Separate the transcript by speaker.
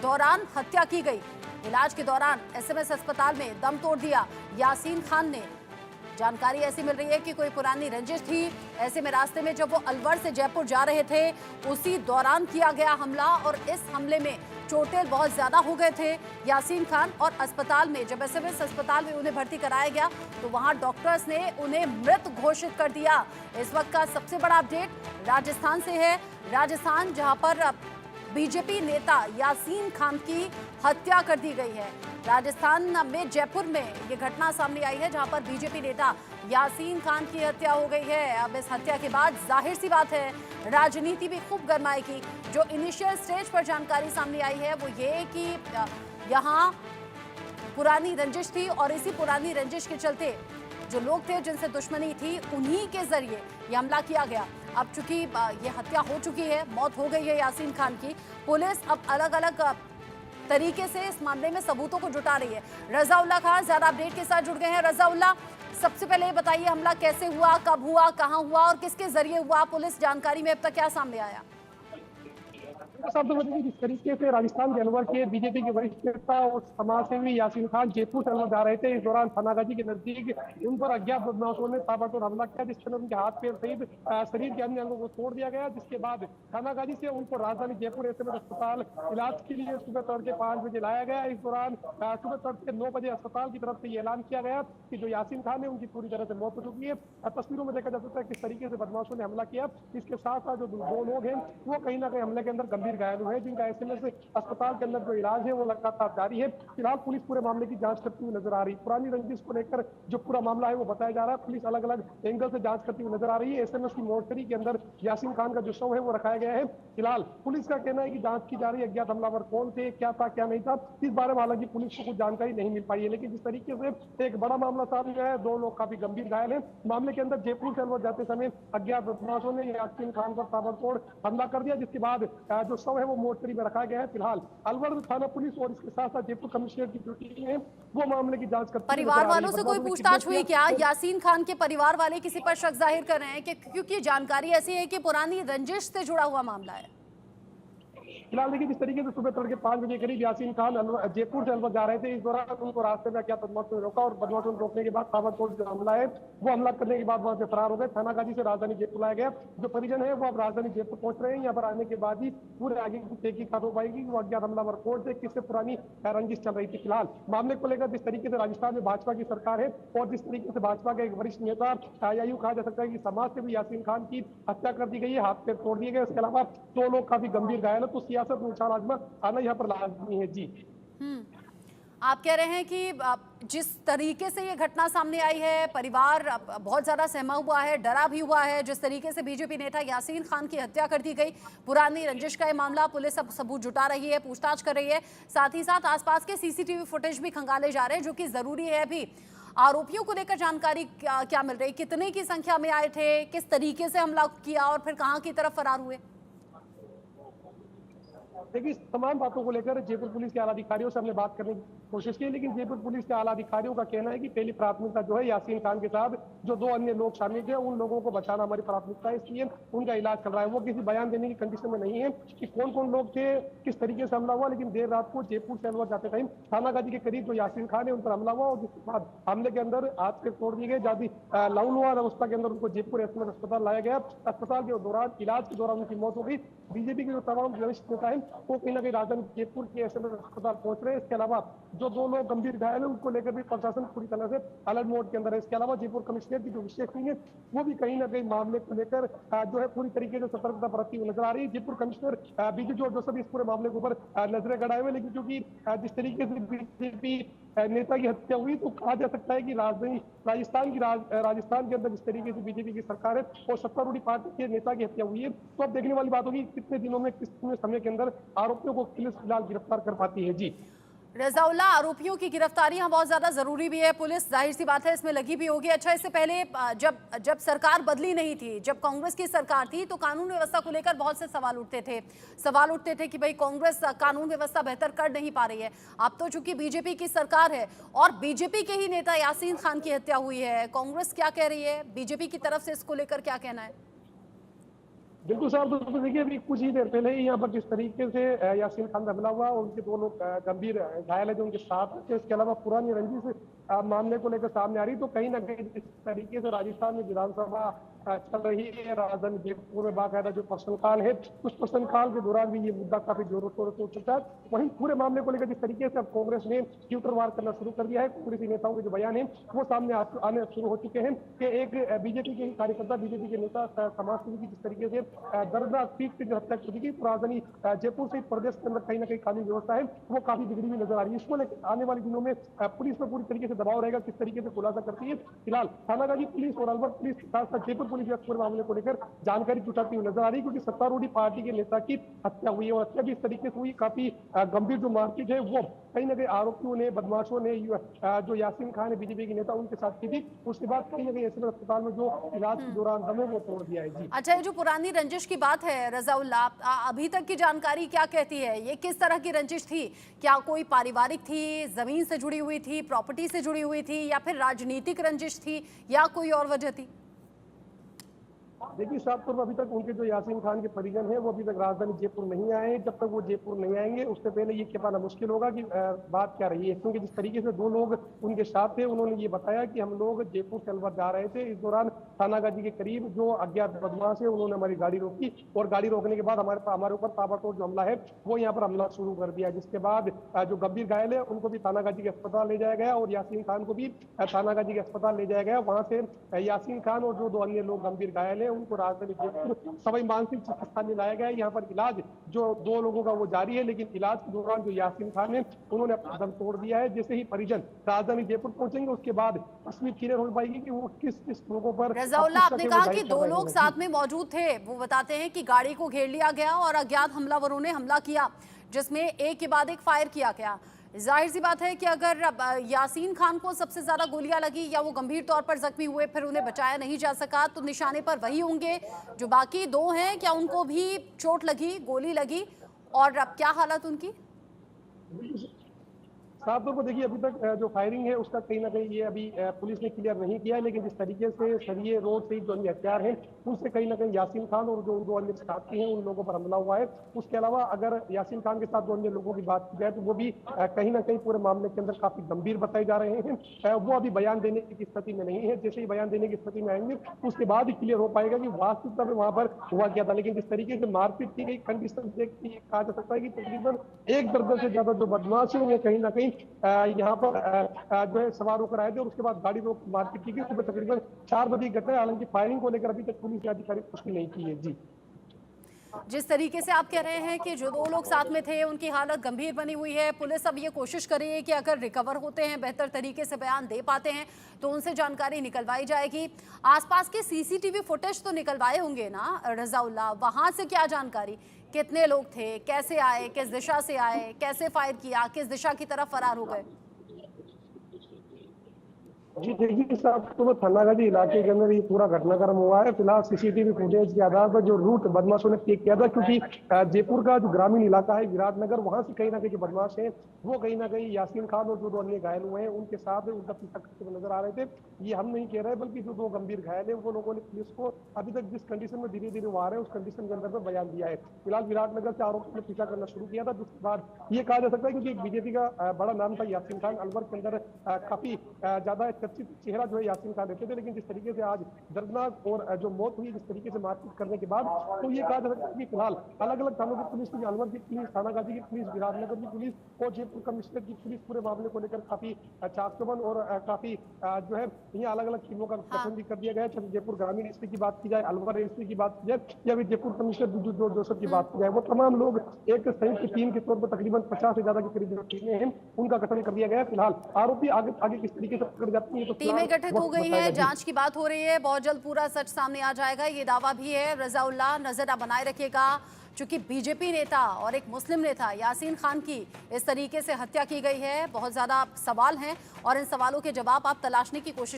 Speaker 1: दौरान हत्या की गई। इलाज के दौरान एसएमएस अस्पताल में दम तोड़ दिया यासीन खान ने। जानकारी ऐसी मिल रही है कि कोई पुरानी रंजिश थी। ऐसे में रास्ते में जब वो अलवर से जयपुर जा रहे थे उसी दौरान किया गया हमला और इस हमले में चोटें बहुत ज्यादा हो गए थे यासीन खान। और अस्पताल में जब एसएमएस अस्पताल में उन्हें भर्ती कराया गया तो वहां डॉक्टर्स ने उन्हें मृत घोषित कर दिया। इस वक्त का सबसे बड़ा अपडेट राजस्थान से है। राजस्थान जहां पर बीजेपी नेता यासीन खान की हत्या कर दी गई है। राजस्थान में जयपुर में ये घटना सामने आई है जहां पर बीजेपी नेता यासीन खान की हत्या हो गई है। अब इस हत्या के बाद जाहिर सी बात है राजनीति भी खूब गरमाएगी। जो इनिशियल स्टेज पर जानकारी सामने आई है वो ये कि यहाँ पुरानी रंजिश थी और इसी पुरानी रंजिश के चलते जो लोग थे जिनसे दुश्मनी थी उन्हीं के जरिए ये हमला किया गया। अब चूंकि ये हत्या हो चुकी है, मौत हो गई है यासीन खान की, पुलिस अब अलग अलग तरीके से इस मामले में सबूतों को जुटा रही है। रजाउल्ला खान ज्यादा अपडेट के साथ जुड़ गए हैं। रजाउल्ला, सबसे पहले बताइए हमला कैसे हुआ, कब हुआ, कहां हुआ और किसके जरिए हुआ? पुलिस जानकारी में अब तक क्या सामने आया?
Speaker 2: जिस तरीके से राजस्थान के अलवर के बीजेपी के वरिष्ठ नेता और समाजसेवी यासीन खान जयपुर से अलवर जा रहे थे, इस दौरान थानागाजी के नजदीक उन पर अज्ञात बदमाशों ने ताबड़तोड़ हमला किया, जिसके अंदर उनके हाथ पैर सहित शरीर के अन्य अंगों को तोड़ दिया गया। जिसके बाद थानागाजी से उनको राजधानी जयपुर एसएमएस अस्पताल इलाज के लिए सुबह तड़के 5 बजे लाया गया। इस दौरान सुबह तड़के 9 बजे अस्पताल की तरफ से ये ऐलान किया गया कि जो यासीन खान है उनकी पूरी तरह से मौत हो चुकी है। तस्वीरों में देखा जा सकता है किस तरीके से बदमाशों ने हमला किया। इसके साथ साथ जो 2 लोग हैं वो कहीं ना कहीं हमले के अंदर गंभीर घायल हुए, जिनका एसएमएस अस्पताल के अंदर जो इलाज है वो लगातार जारी है। फिलहाल पुलिस पूरे मामले की जांच करती हुई नजर आ रही है। पुरानी रंजिश को लेकर जो पूरा मामला है वो बताया जा रहा है। पुलिस अलग अलग एंगल से जांच करती हुई नजर आ रही है। एसएमएस की मोर्चरी के अंदर यासीन खान का जो शव है वो रखाया गया है। फिलहाल पुलिस का कहना है कि जांच की जा रही है, अज्ञात हमलावर कौन थे, क्या था क्या नहीं था, इस बारे में हालांकि पुलिस को कुछ जानकारी नहीं मिल पाई है। लेकिन जिस तरीके से एक बड़ा मामला सामने आया है, 2 लोग काफी गंभीर घायल है। मामले के अंदर जयपुर से अलवर जाते समय अज्ञात बदमाशों ने यासीन खान पर ताबड़तोड़ हमला कर दिया, जिसके बाद जो शव है वो मोर्चरी में रखा गया है। फिलहाल अलवर थाना पुलिस और इसके साथ साथ जयपुर कमिश्नर की जो टीम है वो मामले की जांच करती है।
Speaker 1: परिवार वालों से कोई पूछताछ हुई क्या? यासीन खान के परिवार वाले किसी पर शक जाहिर कर रहे हैं कि क्योंकि जानकारी ऐसी है कि पुरानी रंजिश से जुड़ा हुआ मामला है।
Speaker 2: फिलहाल देखिए जिस तरीके से सुबह तड़के 5 बजे करीब यासीन खान जयपुर से अलवर जा रहे थे, इस दौरान उनको रास्ते में क्या बदमाशों ने रोका और बदमाशों ने रोकने के बाद ताबड़तोड़ जो हमला है वो हमला करने के बाद वहां से फरार हो गए। थानागाजी से राजधानी जयपुर लाया गया। जो परिजन है वो अब राजधानी जयपुर पहुंच रहे हैं। यहाँ पर आने के बाद ही पूरे आगे की तहकीकात हो पाएगी वो अज्ञात हमलावर कौन थे, किससे पुरानी रंजिश चल रही थी। फिलहाल मामले को लेकर जिस तरीके से राजस्थान में भाजपा की सरकार है और जिस तरीके से भाजपा के एक वरिष्ठ नेता या यूं कहा जा सकता है कि समाज से भी यासीन खान की हत्या कर दी गई है, हाथ पैर तोड़ दिए गए। इसके अलावा 2 लोग काफी गंभीर घायल है, तो सियासत में उछाल आजमा आना यहाँ पर लाजमी है। जी
Speaker 1: आप कह रहे हैं कि जिस तरीके से ये घटना सामने आई है परिवार बहुत ज्यादा सहमा हुआ है, डरा भी हुआ है। जिस तरीके से बीजेपी नेता यासीन खान की हत्या कर दी गई, पुरानी रंजिश का ये मामला, पुलिस अब सबूत जुटा रही है, पूछताछ कर रही है। साथ ही साथ आसपास के सीसीटीवी फुटेज भी खंगाले जा रहे हैं जो कि जरूरी है। अभी आरोपियों को लेकर जानकारी क्या मिल रही है? कितने की संख्या में आए थे, किस तरीके से हमला किया और फिर कहाँ की तरफ फरार हुए?
Speaker 2: देखिए तमाम बातों को लेकर जयपुर पुलिस के आला अधिकारियों से हमने बात करने की कोशिश की, लेकिन जयपुर पुलिस के आला अधिकारियों का कहना है कि पहली प्राथमिकता जो है यासीन खान के साथ जो 2 अन्य लोग शामिल थे उन लोगों को बचाना हमारी प्राथमिकता है, इसलिए उनका इलाज चल रहा है। वो किसी बयान देने की कंडीशन में नहीं है कि कौन कौन लोग थे, किस तरीके से हमला हुआ। लेकिन देर रात को जयपुर से अलवर जाते टाइम थानागाजी के करीब जो यासीन खान है उन पर हमला हुआ और जिसके बाद हमले के अंदर हाथ पे तोड़ दिए गए। जादी लाउनुआ अवस्था के अंदर उनको जयपुर एसएमएस अस्पताल लाया गया। अस्पताल के दौरान इलाज के दौरान उनकी मौत हो गई। बीजेपी के जो तमाम वरिष्ठ नेता है वो कहीं ना कहीं राजधानी जयपुर के एसएमएस अस्पताल पहुंच रहे हैं। इसके अलावा जो 2 लोग गंभीर घायल है उनको लेकर भी प्रशासन पूरी तरह से अलर्ट मोड के अंदर है। इसके अलावा जयपुर कमिश्नर की जो विशेष टीम है वो भी कहीं ना कहीं मामले को लेकर जो है पूरी तरीके से सतर्कता बरतती हुई नजर आ रही है। जयपुर कमिश्नर बीजू जोसेफ इस पूरे मामले के ऊपर नजरें गड़ाए हुए, लेकिन क्योंकि जिस तरीके से बीजेपी नेता की हत्या हुई तो कहा जा सकता है कि राजस्थान के अंदर जिस तरीके से बीजेपी की सरकार है और सत्तारूढ़ पार्टी के नेता की हत्या हुई है, तो अब देखने वाली बात होगी कितने दिनों में कितने समय के अंदर आरोपियों को पुलिस फिलहाल गिरफ्तार कर पाती है। जी
Speaker 1: रजाउल्ला, आरोपियों की गिरफ्तारी यहाँ बहुत ज्यादा जरूरी भी है, पुलिस जाहिर सी बात है इसमें लगी भी होगी। अच्छा, इससे पहले जब सरकार बदली नहीं थी, जब कांग्रेस की सरकार थी तो कानून व्यवस्था को लेकर बहुत से सवाल उठते थे कि भाई कांग्रेस कानून व्यवस्था बेहतर कर नहीं पा रही है। अब तो चूंकि बीजेपी की सरकार है और बीजेपी के ही नेता यासीन खान की हत्या हुई है, कांग्रेस क्या कह रही है, बीजेपी की तरफ से इसको लेकर क्या कहना है?
Speaker 2: बिल्कुल साहब, तो देखिए अभी कुछ ही देर पहले ही यहाँ पर जिस तरीके से यासीन खान का हमला हुआ और उनके दो लोग गंभीर घायल है जो उनके साथ थे, इसके अलावा पुरानी रंजिश मामले को लेकर सामने आ रही, तो कहीं ना कहीं जिस तरीके से राजस्थान में विधानसभा चल रही है, राजधानी जयपुर में बाकायदा जो प्रश्नकाल है, उस प्रश्नकाल के दौरान भी ये मुद्दा काफी जोरों शोरों से उठ चुका है। वहीं पूरे मामले को लेकर जिस तरीके से अब कांग्रेस ने ट्विटर वार करना शुरू कर दिया है, कांग्रेसी नेताओं के जो बयान है वो सामने आने शुरू हो चुके हैं कि एक बीजेपी के कार्यकर्ता, बीजेपी के नेता समाजसेवी की जिस तरीके से दर्दनाक पीट की जो हत्या की गई, राजधानी जयपुर सहित प्रदेश के अंदर कहीं ना कहीं कानून व्यवस्था है वो काफी बिगड़ी हुई नजर आ रही है। इसको लेकर आने वाले दिनों में पुलिस पर पूरी तरीके से दबाव रहेगा, किस तरीके से खुलासा करती है। फिलहाल थानागाजी पुलिस और अलवर पुलिस के साथ साथ जयपुर पुलिस पूरे मामले को लेकर जानकारी जुटाती हुई नजर आ रही है, क्योंकि सत्तारूढ़ी पार्टी के नेता की हत्या हुई है और हत्या भी इस तरीके से हुई, काफी गंभीर जो मारपीट है वो कहीं ना कहीं आरोपियों ने, बदमाशों ने, जो यासीन खान है बीजेपी के नेता, उनके साथ की थी। उसके बाद कहीं ना कहीं एसएमएस अस्पताल में जो इलाज के दौरान दम है वो तोड़ दिया है। जी
Speaker 1: अच्छा, ये जो पुरानी रंजिश की बात है रजाउल्ला, अभी तक की जानकारी क्या कहती है? ये किस तरह की रंजिश थी? क्या कोई पारिवारिक थी, जमीन से जुड़ी हुई थी, प्रॉपर्टी से जुड़ी हुई थी, या फिर राजनीतिक रंजिश थी, या कोई और वजह थी?
Speaker 2: देखिए साहब, तो अभी तक उनके जो यासीन खान के परिजन हैं वो अभी तक राजधानी जयपुर नहीं आए हैं। जब तक वो जयपुर नहीं आएंगे उससे पहले ये कह पाना मुश्किल होगा कि बात क्या रही है, क्योंकि जिस तरीके से दो लोग उनके साथ थे उन्होंने ये बताया कि हम लोग जयपुर से अलवर जा रहे थे, इस दौरान थानागाजी के करीब जो अज्ञात बदमाश है उन्होंने हमारी गाड़ी रोकी और गाड़ी रोकने के बाद हमारे ऊपर ताबड़तोड़ जो हमला है वो यहाँ पर हमला शुरू कर दिया, जिसके बाद जो गंभीर घायल है उनको भी थानागाजी के अस्पताल ले जाया गया और यासीन खान को भी थानागाजी के अस्पताल ले जाया गया। वहां से यासीन खान और जो दो अन्य लोग गंभीर घायल है उनको राजधानी जयपुर सवाई मानसिंह चिकित्सालय लाया गया है। यहाँ पर इलाज जो दो लोगों का वो जारी है, लेकिन इलाज के दौरान जो यासीन खान है उन्होंने अपना दम तोड़ दिया है। जैसे ही परिजन राजधानी जयपुर पहुंचेंगे उसके बाद तस्वीर क्लियर हो पाएगी कि वो किस किस लोगों पर।
Speaker 1: रजाउल्ला, आपने कहा कि दो लोग साथ में मौजूद थे, वो बताते हैं कि गाड़ी को घेर लिया गया और अज्ञात हमलावरों ने हमला किया जिसमें एक के बाद एक फायर किया गया। जाहिर सी बात है कि अगर यासीन खान को सबसे ज्यादा गोलियां लगी या वो गंभीर तौर पर जख्मी हुए, फिर उन्हें बचाया नहीं जा सका, तो निशाने पर वही होंगे। जो बाकी दो हैं, क्या उनको भी चोट लगी, गोली लगी, और अब क्या हालत उनकी?
Speaker 2: साफ तौर पर देखिए अभी तक जो फायरिंग है उसका कहीं ना कहीं ये अभी पुलिस ने क्लियर नहीं किया है, लेकिन जिस तरीके से सरिये रोड से जो अन्य हथियार हैं उनसे कहीं ना कहीं यासीन खान और जो दो अन्य साथी हैं उन लोगों पर हमला हुआ है। उसके अलावा अगर यासीन खान के साथ दो अन्य लोगों की बात की जाए तो वो भी कहीं ना कहीं पूरे मामले के अंदर काफी गंभीर बताए जा रहे हैं। वो अभी बयान देने की स्थिति में नहीं है, जैसे ही बयान देने की स्थिति में आएंगे उसके बाद ही क्लियर हो पाएगा कि वास्तविकता में वहां पर हुआ क्या था। लेकिन जिस तरीके से मारपीट की गई कंडीशन देख के कहा जा सकता है कि तकरीबन एक दर्जन से ज्यादा जो बदमाश है वो कहीं ना कहीं यहाँ पर जो है सवार होकर आए थे और उसके बाद गाड़ी रोक मारपीट की गई। सुबह तकरीबन 4 बजे की घटना है, हालांकि फायरिंग को लेकर अभी तक पुलिस के अधिकारी पुष्टि नहीं की है। जी,
Speaker 1: जिस तरीके से आप कह रहे हैं कि जो दो लोग साथ में थे उनकी हालत गंभीर बनी हुई है, पुलिस अब ये कोशिश कर रही है कि अगर रिकवर होते हैं, बेहतर तरीके से बयान दे पाते हैं, तो उनसे जानकारी निकलवाई जाएगी। आसपास के सीसीटीवी फुटेज तो निकलवाए होंगे ना रजाउल्ला, वहां से क्या जानकारी, कितने लोग थे, कैसे आए, किस दिशा से आए, कैसे फायर किया, किस दिशा की तरफ फरार हो गए?
Speaker 2: जी देखिए साहब, तो थानागाजी इलाके के अंदर ये पूरा घटनाक्रम हुआ है। फिलहाल सीसीटीवी फुटेज के आधार पर जो रूट बदमाशों ने तय किया था, क्योंकि जयपुर का जो ग्रामीण इलाका है विराटनगर, वहां से कहीं ना कहीं जो बदमाश है वो कहीं ना कहीं यासीन खान और जो दो अन्य घायल हुए हैं उनके साथ उनका पीछा करते हुए नजर आ रहे थे। ये हम नहीं कह रहे, बल्कि जो दो गंभीर घायल है वो लोगों ने पुलिस को अभी तक जिस कंडीशन में धीरे धीरे वो आ रहे हैं उस कंडीशन के अंदर में बयान दिया है। फिलहाल विराटनगर से आरोपियों ने पीछा करना शुरू किया था, जिसके बाद ये कहा जा सकता है क्योंकि बीजेपी का बड़ा नाम था यासीन खान, अलवर के अंदर काफी ज्यादा चर्चित चेहरा जो है यासीन खान रहते थे। लेकिन जिस तरीके से आज दर्दनाक और जो मौत हुई जिस तरीके से मारपीट करने के बाद, तो ये कहा जा सकता है कि फिलहाल अलग अलग थानों की पुलिस, अलवर की पुलिस, थानागाजी की पुलिस, विराटनगर की पुलिस और जयपुर कमिश्नर की पुलिस पूरे मामले को लेकर काफी चाकचौबंद और काफी जो है यहाँ अलग अलग टीमों का गठन भी कर दिया गया है। चाहे जयपुर ग्रामीण एसपी की बात की जाए, अलवर एसपी की बात की जाए, या फिर जयपुर कमिश्नर बिजू जोसेफ की बात की जाए, वो तमाम लोग एक संयुक्त टीम के तौर पर तकरीबन 50 से ज्यादा के करीब जो टीमें हैं उनका गठन कर दिया गया है। फिलहाल आरोपी आगे आगे किस तरीके से पकड़ जाती है तो
Speaker 1: टीमें गठित हो गई है, जांच की बात हो रही है, बहुत जल्द पूरा सच सामने आ जाएगा, ये दावा भी है। रजाउल्ला, नजर आप बनाए रखिएगा, चूंकि बीजेपी नेता और एक मुस्लिम नेता यासीन खान की इस तरीके से हत्या की गई है, बहुत ज्यादा सवाल हैं और इन सवालों के जवाब आप तलाशने की कोशिश